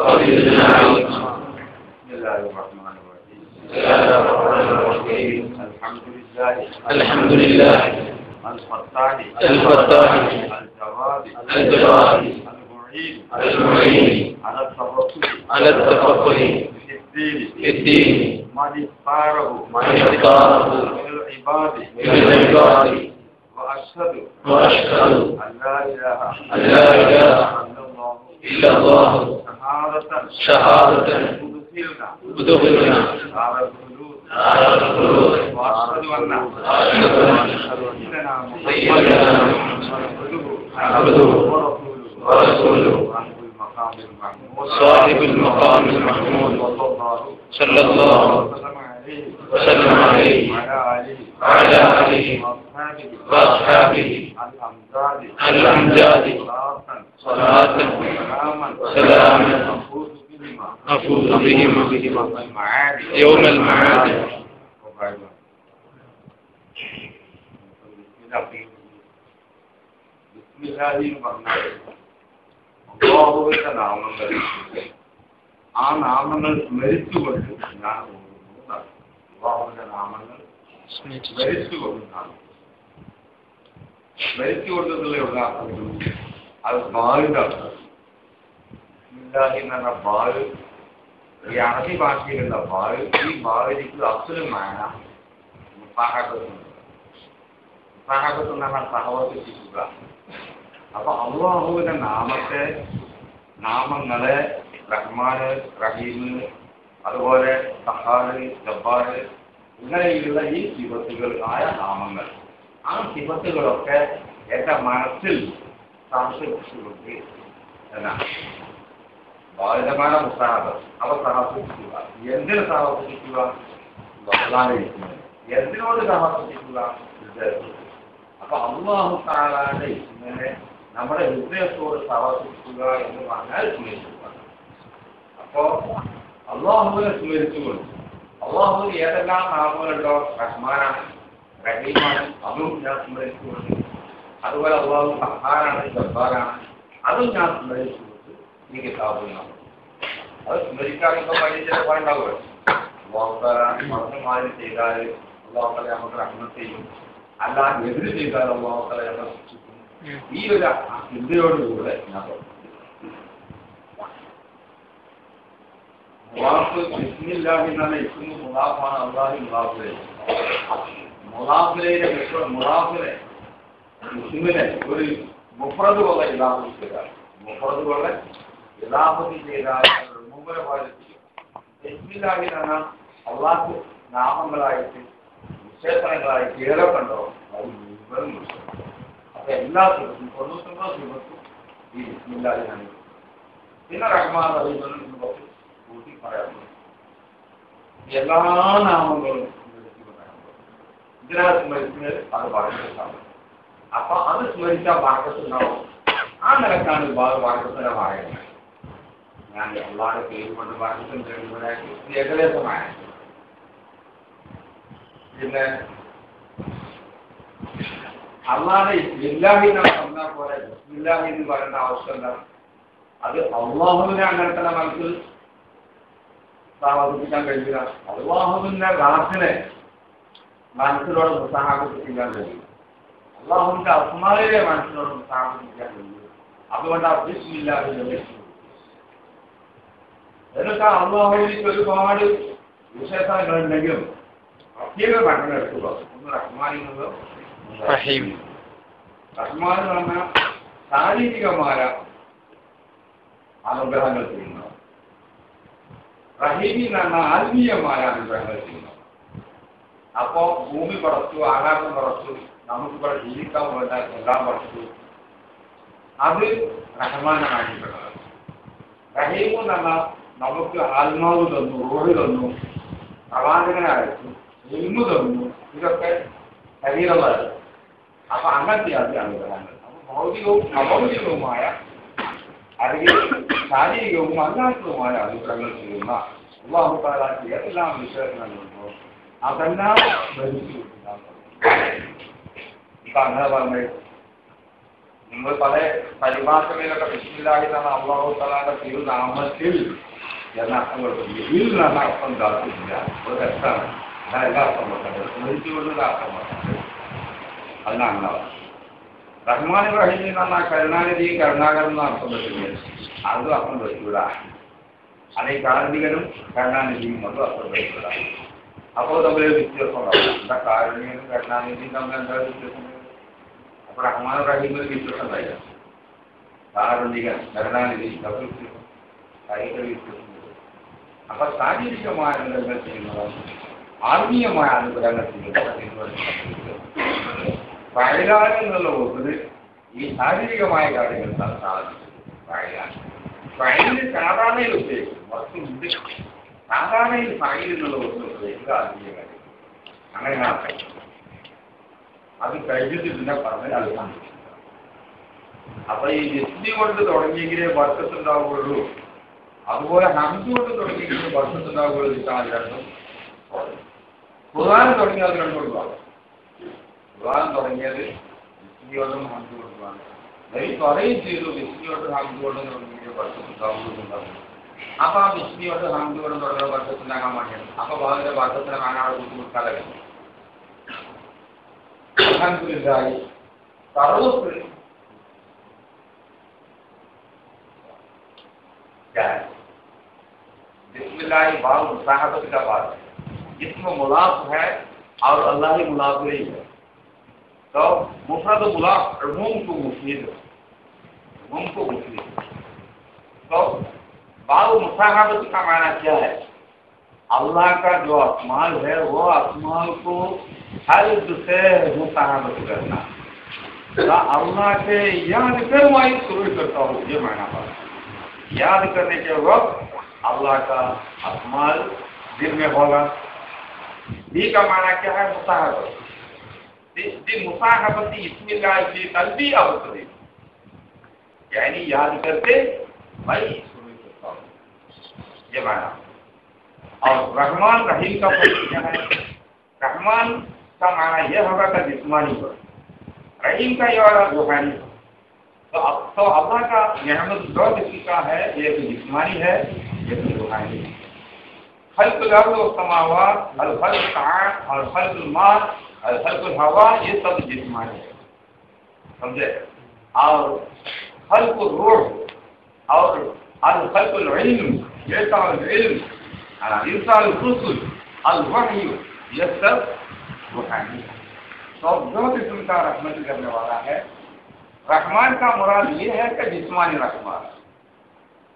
رب زدنا علما. بسم الله الرحمن الرحيم. بسم الله الرحمن الرحيم. الحمد لله الفتاح الجواد المعين على التفقه في الدين ما اختاره من العباد، وأشهد أن لا إله إلا الله شهادة تدخلنا على الخلود وأشهد أن سيدنا عبده ورسوله صاحب المقام المحمود صلى الله وسلم عليه وعلى آله وأصحابه الأمجاد صلاة وسلاما نفوز بهما يوم المعاد. അല്ലാഹുവിന്റെ നാമങ്ങൾ, ആ നാമങ്ങൾ സ്മരിച്ചുകൊണ്ട് ഞാൻ അല്ലാഹുവിന്റെ നാമങ്ങൾ സ്മരിച്ചുകൊണ്ടാണ്. സ്മരിച്ചുകൊണ്ടുള്ള ഉദാഹരണം അത് ബാലിന്റെ അർത്ഥം. എന്ന് പറഞ്ഞ ബാല് ഈ അറബി ഭാഷയിലുള്ള ബാല്, ഈ ബാലിക്ക് അസുരമായ സഹാബത്ത് എന്ന് പറഞ്ഞാൽ സഹവർത്തിക്കുക. അപ്പൊ അല്ലാഹുവിന്റെ നാമങ്ങളെ റഹ്മാന്, റഹീമ്, അതുപോലെ സഹാറ്, ജബ്ബാറ് ഇങ്ങനെയുള്ള ഈ സിഫത്തുകൾ ആയ നാമങ്ങൾ, ആ സിഫത്തുകളൊക്കെ എന്റെ മനസ്സിൽ സംശയിച്ചുകൊണ്ട് എന്നാണ് ബാലിതമായ മുസാഹബ്. അവ സഹസിക്കുക. എന്തിന് സഹസിക്കുക? എന്തിനോട് സഹസിക്കുക? അപ്പൊ അല്ലാഹു തആലയുടെ ഇസ്മിനെ നമ്മുടെ ഹൃദയത്തോട് സഹസിക്കുക എന്ന് പറഞ്ഞാൽ സ്മരിക്കുക. അപ്പോ അല്ലാഹുവിനെ സ്മരിച്ചുകൊണ്ട് അല്ലാഹുവിന് ഏതെല്ലാം നാമങ്ങളുണ്ടോ, റഹ്മാനാണ്, റഹീമാണ്, അതും ഞാൻ സ്മരിച്ചുകൊണ്ട്, അതുപോലെ അല്ലാഹു സഹാറാണ്, ജബ്ബാറാണ്, അതും ഞാൻ സ്മരിച്ചുകൊണ്ട് ഈ കിതാബിനാണ്. അത് സ്മരിക്കാനൊക്കെ വലിയ ചിലപ്പോൾ ഉണ്ടാവുക. അല്ലാഹു തആല മറന്നു മാറി ചെയ്താൽ അല്ലാഹു തആല നമുക്ക് റഹ്മത്ത് ചെയ്യും, അല്ല എതിര് ചെയ്താൽ അല്ലാഹു തആല നമ്മളെ ശിക്ഷിക്കും. ഈ ഒരു ചിന്തയോടുകൂടെ ഞാൻ മുളാഫ് ബിസ്മില്ലാഹി എന്നാണ് ഇസ്മു മുളാഫാണ്. അല്ലാഹി മുളാഫിലെ മുളാഫിലെ ഇസ്മിനെ ഒരു മുഫ്രദ് പോലെ ഇലാഹത്ത് ചെയ്താൽ, മുഫ്രദ് പോലെ ഇലാഹത്ത് ചെയ്താൽ മുമ്പരെ പോലെ ചെയ്യും. ബിസ്മില്ലാഹി എന്ന് പറഞ്ഞാൽ അല്ലാഹു നാമങ്ങളായിട്ട് വിശേഷണങ്ങളായിട്ട് ഏതൊക്കെ ഉണ്ടോ അത് മുഴുവൻ. അപ്പൊ എല്ലാ ദിവസവും 99 ദിവസവും ഈ ബിസ്മില്ലാഹിനാണ്. പിന്നെ റഹ്മാൻ റഹീം കൂട്ടി പറയാറുണ്ട്. എല്ലാ നാമങ്ങളും ഇതിനകത്ത് സ്മരിക്കുന്നത് അത് വാർക്കത്താണ്. അപ്പൊ അത് സ്മരിച്ചാൽ വാർക്കത്തുണ്ടാവും. ആ നിലക്കാണ് വാർക്കത്തിനെ പറയുന്നത്. ഞാൻ അള്ളാഹുടെ പേര് കൊണ്ട് വാർക്കത്തും കഴിയുമ്പോഴാക്കി ഏകദേശമായ. പിന്നെ അള്ളാഹുടെ ബിസ്മില്ലാഹി എന്ന് പറഞ്ഞാൽ പോലെ ബിസ്മില്ലാഹി എന്ന് പറയേണ്ട ആവശ്യം എന്താണ്? അത് അള്ളാഹുവിനെ അങ്ങനെ തന്നെ മനസ്സിൽ സ്ഥാപിക്കാൻ കഴിയില്ല. അള്ളാഹുവിന്റെ റാസിനെ മനസ്സിനോട് മുസാഹാബിക്കാൻ കഴിയും. അള്ളാഹുവിന്റെ അസ്മായിലെ മനസ്സിനോട് മുസാഹാബിക്കാൻ കഴിയും. അതുകൊണ്ട് ബിസ്മില്ലാഹി എന്നിട്ട് അള്ളാഹുവിലേക്ക് ഒരുപാട് വിശേഷങ്ങളുണ്ടെങ്കിലും പ്രത്യേക പഠനം എടുക്കുക. ഒന്ന് റഹ്മാനിന്നതോ റഹീം. റഹ്മാൻ എന്ന് പറഞ്ഞാൽ ശാരീരികമായ അനുഗ്രഹങ്ങൾ ചെയ്യുന്നു. റഹീമി എന്ന് പറഞ്ഞാൽ ആത്മീയമായ അനുഗ്രഹങ്ങൾ ചെയ്യുന്നു. അപ്പോ ഭൂമി പടച്ചു, ആകാശം പടച്ചു, നമുക്കിവിടെ ജീവിക്കാൻ വേണ്ട എല്ലാം പടച്ചു. അത് റഹ്മാനായിട്ടുള്ളത്. റഹീം എന്ന് പറഞ്ഞാൽ നമുക്ക് ആത്മാവ് തന്നു, റൂഹ് തന്നു, പ്രവാചകനെ അയച്ചു, ഇൽമു തന്നു. ഇതൊക്കെ ശരീരമാണ്. അപ്പൊ അങ്ങനത്തെ അത് അനുഗ്രഹങ്ങൾ. അപ്പൊ ഭൗതികവും അഭൗതികവുമായ അല്ലെങ്കിൽ ശാരീരികവും അല്ലാത്തതുമായ അനുഗ്രഹങ്ങൾ ചെയ്യുന്ന അല്ലാഹു തആല ഏതെല്ലാം വിഷയങ്ങളുണ്ടോ അതെല്ലാം ഭരിച്ചു. ഇപ്പൊ അങ്ങനെ പറഞ്ഞത് നിങ്ങൾ പല പരിഭാഷകളിലൊക്കെ ബിസ്മില്ലാഹി എന്നാണ് അല്ലാഹു തആലയുടെ തിരുനാമത്തിൽ എന്ന അർത്ഥം കൊടുക്കുന്നത്. ഇതിൽ നിന്നാണ് അർത്ഥം ഉണ്ടാക്കിയില്ല. ഒരു രസമാണ്. അതാ എല്ലാ അർത്ഥം കൊടുക്കുന്നത്. സ്മരിച്ചുകൊണ്ടുള്ള അർത്ഥം കൊടുക്കുന്നത്. അതിനാണ് റഹ്മാൻ റഹീം എന്ന് പറഞ്ഞാൽ കരുണാനിധി കരുണാകരൻ എന്ന അർത്ഥം പറ്റില്ല. അതും അർത്ഥം പറ്റില്ല. അല്ലെങ്കിൽ കാരുണികനും കരുണാനിധിയും അതും അർത്ഥം പറ്റില്ല. അപ്പോൾ തമ്മിൽ വ്യത്യാസം ഉണ്ടാവും. എന്താ കാരുണികനും കരുണാനിധിയും തമ്മിൽ എന്താ വ്യത്യാസം? അപ്പൊ റഹ്മാൻ റഹീം ഒരു വിശ്വാസം ഉണ്ടായില്ല. സാധാരണ കരുണാനിധി കൈകൾ വിശ്വസം. അപ്പൊ ശാരീരികമായ അനുഗ്രഹങ്ങൾ ചെയ്യുന്നതും ആത്മീയമായ അനുഗ്രഹങ്ങൾ ചെയ്യുന്നതും വയലാൻ എന്നുള്ള ഒന്നിന് ഈ ശാരീരികമായ കാര്യങ്ങൾ സാധിക്കും. ഫയലിന് സാധാരണയിൽ ഉപയോഗിക്കും, വസ്തുണ്ട് സാധാരണയിൽ ഫയൽ എന്നുള്ള ഒന്ന് ഉപയോഗിക്കുക ആത്മീയ കാര്യം. അങ്ങനെയാണ് അത് കഴിഞ്ഞിട്ട് പിന്നെ പറഞ്ഞ് അൽഹം. അപ്പൊ ഈ ജിസ്മി കൊണ്ട് തുടങ്ങിയെങ്കിലേ വർക്കത്തുണ്ടാവുകയുള്ളൂ, അതുപോലെ ഹംദ് കൊണ്ട് തുടങ്ങിയെങ്കിലേ വർക്കത്തുണ്ടാവുകയുള്ളൂ. കിട്ടാൻ രണ്ടും ഖുർആൻ തുടങ്ങിയത് രണ്ടും ഒഴിവാണ്. ഖുർആൻ തുടങ്ങിയത് ജിസ്മിയോടും ഹംദ് കൊണ്ടുമാണ്. നബി പറയുകയും ചെയ്തു ജിസ്മിയോട് ഹംദ് കൊണ്ടും തുടങ്ങിയ വർക്കത്തുണ്ടാവുകയുണ്ടാവും. അപ്പൊ ആ ജിസ്മിയോട് ഹംദ് കൊണ്ടും തുടങ്ങുന്ന വർക്കത്തുണ്ടാകാൻ വേണ്ടിയാണ്. അപ്പൊ ഭാവിയുടെ വർക്കത്തിനെ കാണാതെ ബുദ്ധിമുട്ടാലേ അൽഹംദുലില്ലാഹി സർവ്വത്തിൽ बिस्मिल्लाह बाब मुसाहबत का बात है, इसमें मुलाफ है और अल्लाह ही मुलाफ नहीं है। तो मुफरद मुलाफ उमूम को मुफीद, उमूम को मुफीद। तो बाब मुसाहबत का माना क्या है? अल्लाह का जो अस्माल है वो अस्माल को हर से मुसाहबत करना, अल्लाह के याद करवाई शुरू करता हूँ, ये माना बात। याद करने के वक्त अल्लाह का अस्माल दिल में होगा। दी का माना क्या है? मुसाहबत। मुसाहबत इस्मिल्लाह की कल्बी अवसरी, यानी याद करके मैं शुरू करता हूँ, ये माना। और रहमान रहीम का फर्क क्या है? रहमान का माना यह होगा कि जिस्मानी हो, रहीम का यह होगा रूहानी। तो अल्लाह का नेमत दो किस्म का है, एक जिस्मानी है, एक रूहानी है। खल्क़ुल अर्ज़ व समावात, अल खल्क़ ताआत और खल्क़ुल मा, अल खल्क़ुल हवा, ये सब जिस्मानी है, समझे? और खल्क़ुल रूह और अल खल्क़ुल इल्म, इरसाल इल्म, इरसाल रुसूल, अल वही, ये सब रूहानी है। तो दो किस्म का रहमत करने वाला है। रहमान का मुराद ये है कि जिस्मानी रहमान,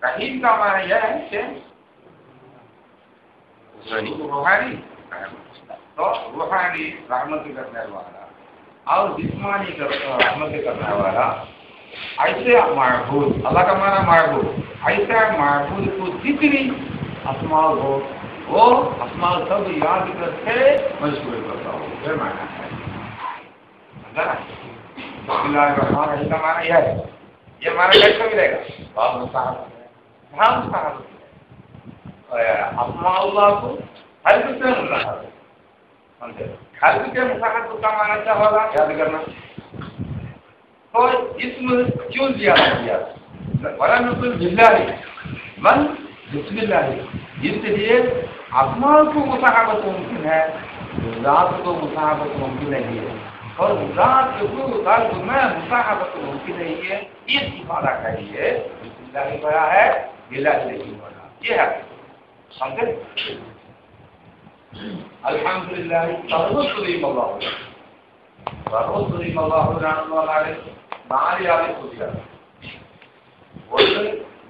रहीम का माना यह है कि रूहानी। तो रूहानी रहमत करने वाला और जिस्मानी रहमत करने वाला, ऐसे महबूब, अल्लाह का माना महबूब, ऐसा महबूब को जितनी अस्माल हो वो अस्माल सब याद करके मशहूर करता हूँ, ये माना है। बिस्मिल्लाहिर्रहमानिर्रहीम का माना यह है। ये माना कैसे मिलेगा? अस्माउल्लाह को हल्क से मुसाहबत, समझे? हल्क के मुसाहबत का माना क्या होगा? याद करना। तो इसम क्यों दिया गया? वरन बिल्लाहि मन बिस्मिल्लाहि, इसलिए अस्माउ को मुसाहबत मुमकिन है, ज़ात को मुसाहबत मुमकिन नहीं है। और ज़ात को में मुसाहबत मुमकिन नहीं है, ये इफादा करिए बिस्मिल्लाह पढ़ा है, बिल्लाहि नहीं पढ़ा, ये है, समझे? अल्हम्दुलिल्लाह सर्वस्वलीम अल्लाह നാല് ആളെ സ്തുതിയാണ്. ഒന്ന്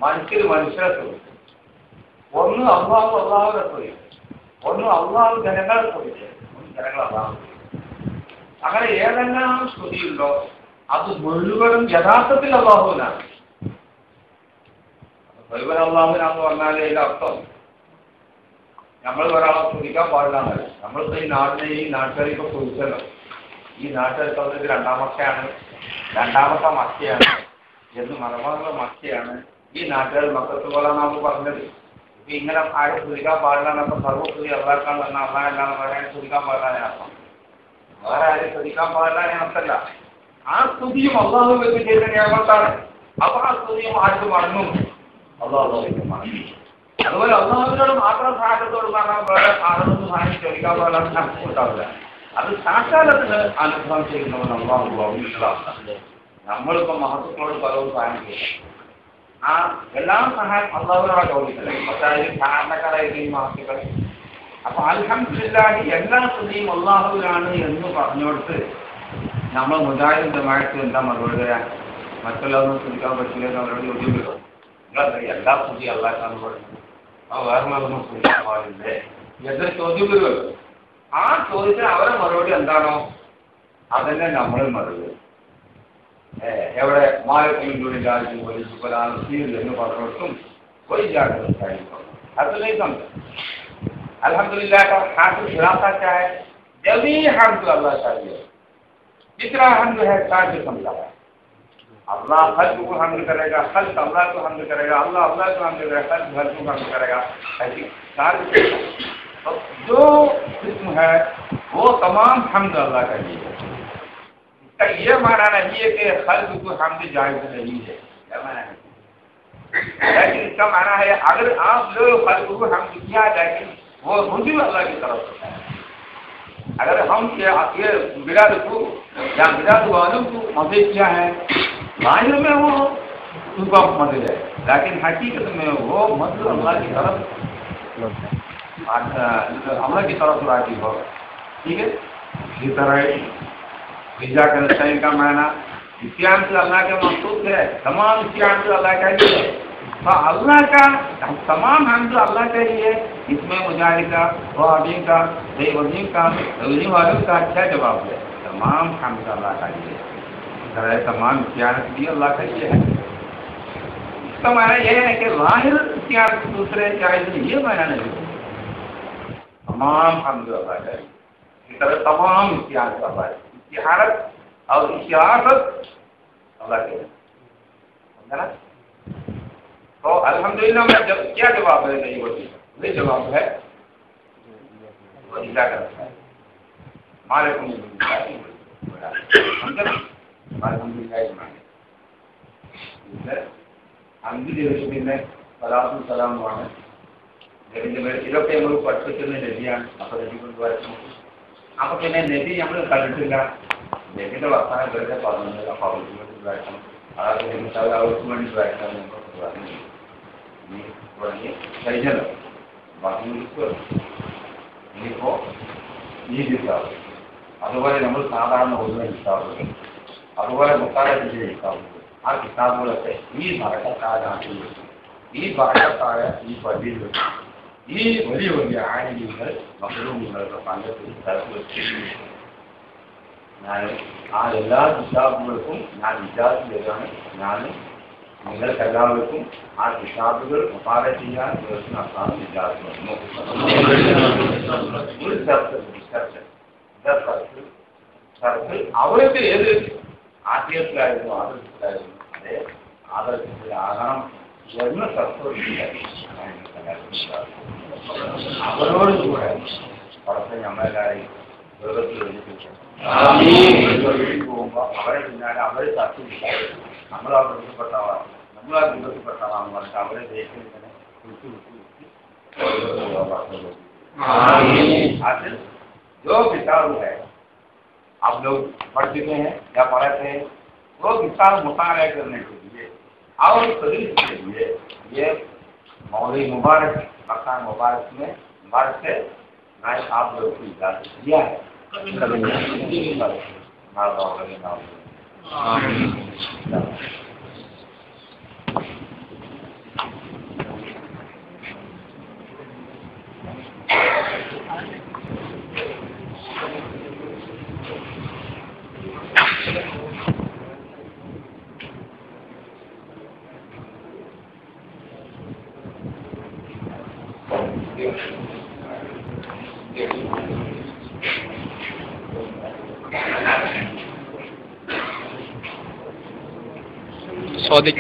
മനുഷ്യരെ സ്തുതിക്കും, ഒന്ന് അള്ളാഹുവിനെ സ്തുതിക്കും, ഒന്ന് അള്ളാഹു ജനങ്ങളെ സ്തുതിക്കും, ഒന്ന് ജനങ്ങൾ അള്ളാഹു. അങ്ങനെ ഏതെല്ലാം സ്തുതിയുണ്ടോ അത് മുഴുവനും യഥാർത്ഥത്തിൽ അള്ളാഹുവിനാണ്. മുഴുവൻ അള്ളാഹുവിനാന്ന് പറഞ്ഞാൽ അതിന്റെ അർത്ഥം നമ്മൾ ഒരാളെ സ്തുതിക്കാൻ പാടില്ലാന്നല്ല. നമ്മളിപ്പോ ഈ നാടിനെ ഈ നാട്ടുകാരെയൊക്കെ സ്തുതിച്ചല്ലോ. ഈ നാട്ടുകാർ ഇത് രണ്ടാമത്തെ മക്കയാണ് എന്ന് മലബാറിലെ മക്കയാണ്. ഈ നാട്ടുകാർ മക്കത്ത് പോലെ നമുക്ക് പറഞ്ഞത്. ഇപ്പൊ ഇങ്ങനെ ആരും സ്തുതിക്കാൻ പാടില്ല എന്നൊക്കെ സർവ്വസ്തുതി അള്ളാഹ്ക്കാണ് പറഞ്ഞാൽ അള്ളാഹ് അല്ലാന്ന് പറയാൻ സ്തുതിക്കാൻ പാടില്ല അർത്ഥം. വേറെ ആരും സ്തുതിക്കാൻ പാടില്ല അർത്ഥമല്ല. ആ സ്തുതിയും അള്ളാഹു വെച്ച് ചെയ്ത നിയമത്താണ്. അപ്പൊ ആ സ്തുതിയും ആർക്ക് മടങ്ങും? അള്ളാഹു മടങ്ങും. അതുപോലെ അള്ളാഹുവിനോട് മാത്രം സഹായത്തോട് പറഞ്ഞാൽ വേറെ ആരോടൊന്നും സഹായം ചോദിക്കാൻ പാടില്ല ഉണ്ടാവില്ല. അത് സാക്ഷാലത്തിന് അനുഭവം ചെയ്യുന്നവൻ അള്ളാഹു അള്ളാഹുവിലാണ്. നമ്മളിപ്പോൾ മഹത്വത്തോട് പലവും സഹായം ചെയ്യും. ആ എല്ലാ സഹായം അള്ളാഹുവിനോട് ചോദിക്കില്ല. പക്ഷേ അതിൽ സാധാരണക്കാരായിരുന്നു ഈ മഹത്തുക്കൾ. അപ്പൊ അൽഹംദുലില്ലാഹി എല്ലാ സ്തുതിയും അള്ളാഹുവിനാണ് എന്ന് പറഞ്ഞുകൊടുത്ത് നമ്മൾ മുജാഹിദുമായിട്ട് എന്താ മറുപടി തരാൻ? മറ്റുള്ളതൊന്നും ശ്രദ്ധിക്കാൻ പറ്റില്ല അവരോട് ചോദ്യം വരും. നിങ്ങളെന്താ എല്ലാ പുതിയ അള്ളാഹ് പറയുന്നത് ആ വേറെ മതൊന്നും ശ്രദ്ധിക്കാൻ പാടില്ലേ എന്നൊരു ചോദ്യം വരുമല്ലോ. ആ ചോദ്യത്തിന് അവരുടെ മറുപടി എന്താണോ അതന്നെ നമ്മൾ മറുപടി. എവിടെ മാലത്തിലൂടെ രാജ്യം വലിച്ചു പലാന്ന് സീരിയൽ എന്ന് പറഞ്ഞിട്ടും कोई जाकर हासिल नहीं समझा। अल्हम्दुलिल्लाह का हासिल खुलासा क्या है? जब भी हमद अल्लाह चाहिए जितना हमद है साथ समझा है। अल्लाह खल्क को हमद करेगा, खल्क अल्लाह को हमद करेगा, अल्लाह अल्लाह को हमद करेगा, खल्क को हमद करेगा। ऐसी सारी जो किस्म है वो तमाम हमद अल्लाह का लिए है। इसका ये माना नहीं है कि खल्क को हमद जायज़ नहीं है, क्या माना है? लेकिन इसका माना है अगर आप लोग खल्क को हमद किया लेकिन वो रुजू अल्लाह की तरफ होता है। अगर हम ये बिलाद को या बिलाद वालों को मदद किया है मायने में वो उनको मदद है, लेकिन हकीकत में वो मदद अल्लाह की तरफ अल्लाह की तरफ राजी हो। ठीक है, इसी तरह विजा करने का माना इस्यान से अल्लाह के मखसूस है, तमाम इस्यान से अल्लाह का ही है। तो अल्लाह का तमाम हमद अल्लाह के लिए, इसमें मुजाहिद का, वहाबी का, देवबंदी का, तबलीग वालों का क्या जवाब है? तमाम हमद अल्लाह का लिए है, तमाम इस्यान भी अल्लाह का लिए है। इसका माना यह है कि ज़ाहिर इस्यान दूसरे जायज़ नहीं, ये माना नहीं। तमाम हमद अल्लाह का लिए, इस तरह तमाम इस्यान का अल्लाह है, इस्तिहारत और इस्तिहारत अल्लाह के लिए, समझा ना? तो अल्हम्दुलिल्लाह में जब क्या जवाब है? नहीं होती ये जवाब है वजीदा करता है मालिकुम അന്തിദിവസത്തിന്റെ സലാത്തും സലാമുമാണ്. ഇതൊക്കെ നമ്മൾ പഠിപ്പിക്കുന്ന നബിയാണ്. അപ്പൊ നബി കൊണ്ടുവരുന്നു. അപ്പൊ പിന്നെ നബി നമ്മൾ കണ്ടിട്ടില്ല. നബിയുടെ വർത്തമാനം വെറുതെ പറഞ്ഞത്. അപ്പൊ അവർക്ക് വേണ്ടി വായിക്കണം, അതായത് അവർക്ക് വേണ്ടി വായിക്കാൻ നമ്മൾ പറഞ്ഞു തുടങ്ങി കഴിഞ്ഞല്ലോ. ബാക്കി ഇനിയിപ്പോ ഈ കിതാബ്, അതുപോലെ നമ്മൾ സാധാരണ ഒന്ന കിതാബുകൾ, അതുപോലെ മുക്കാലത്തിന്റെ കിതാബുകൾ, ആ കിതാബുകളൊക്കെ ഈ ഭാഷക്കാരായ ഈ പള്ളിയിൽ വെച്ച് ഈ വലിയ വലിയ ആനികൾ മക്കളുകളൊക്കെ പങ്കെടുത്ത് സ്ഥലത്ത് വെച്ച് ഞാൻ ആ എല്ലാ കിതാബുകൾക്കും ഞാൻ വിചാരിച്ചു തരാണ്. ഞാൻ നിങ്ങൾക്കെല്ലാവർക്കും ആ കിതാബുകൾ മുഖാല ചെയ്യാൻ ദിവസം നടത്താൻ വിചാരിച്ചു വന്നു. ഒരു സ്ഥലത്ത് അവർക്ക് ഏത് ആശയത്തിലായിരുന്നു, ആദർശത്തിലായിരുന്നു, അതേ ആദർശത്തിലാകണം എന്ന അവരോട് കൂടെ പുറത്ത് നമ്മളെല്ലാവരെയും ലോകത്തിൽ പോകുമ്പോൾ അവരെ പിന്നാലെ അവരെ തർക്കില്ല. നമ്മളാ ബന്ധപ്പെട്ടവരാണ്, നമ്മളാ ബന്ധപ്പെട്ടവരാണെന്ന് പറഞ്ഞിട്ട് അവരെ ദേശം ഇങ്ങനെ വിട്ടു आज जो किताब है आप लोग पढ़ चुके हैं या पढ़ते हैं, वो किताब मुताला करने के लिए और तदरीस के लिए ये मौलवी मुबारक मकान मुबारक में मुबारक से मैं आप लोग को इजाजत दिया है। صادق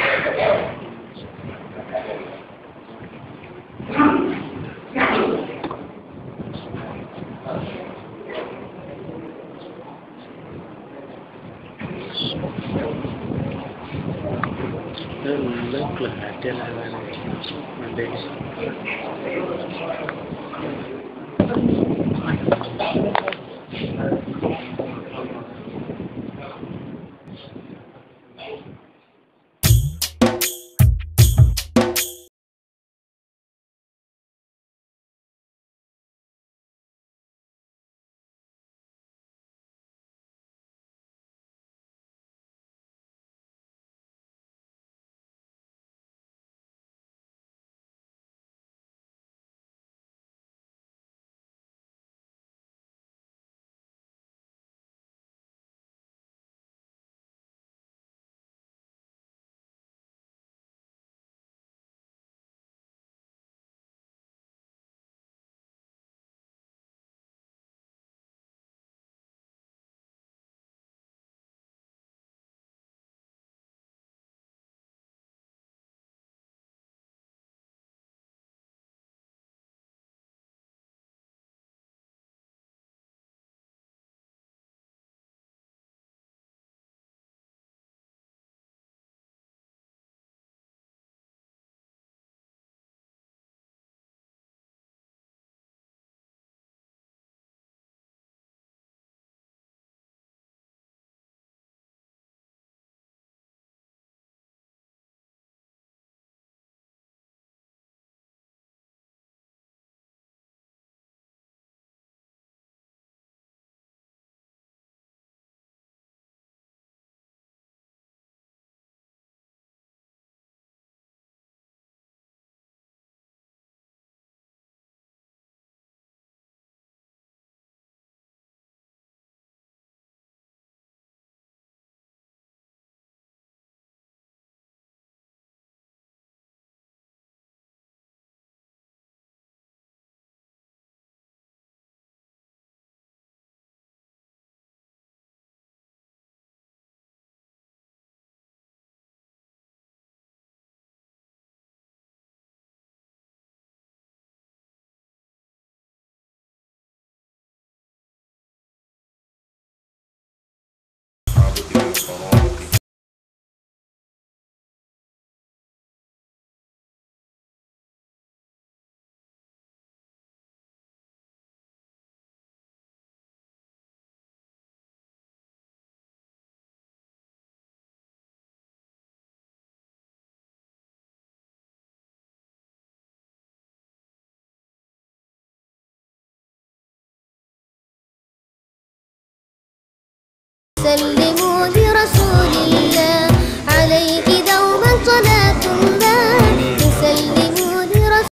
وسلموا لرسول الله عليه دوما صلاة الله وسلموا لرسول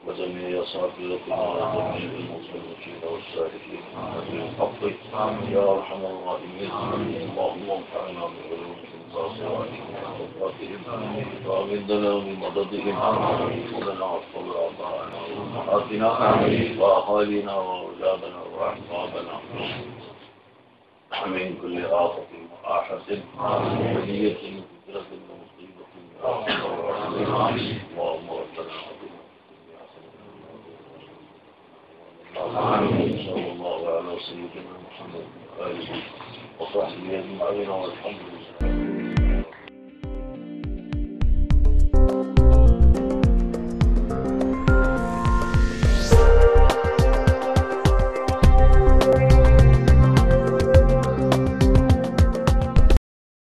وجميع صافيتنا وجميع المصلين والسالكين بالحق يا ارحم الراحمين. اللهم انفعنا بعلومهم وصواتهم وامدنا بمددهم ولنا اطلع اعضاءنا وامهاتنا واهالينا واولادنا واحبابنا من كل آفة وآحة وبلية وفتنة ومصيبة اللهم ربنا صلى الله على سيدنا محمد وآله وصحبه أجمعين والحمد لله.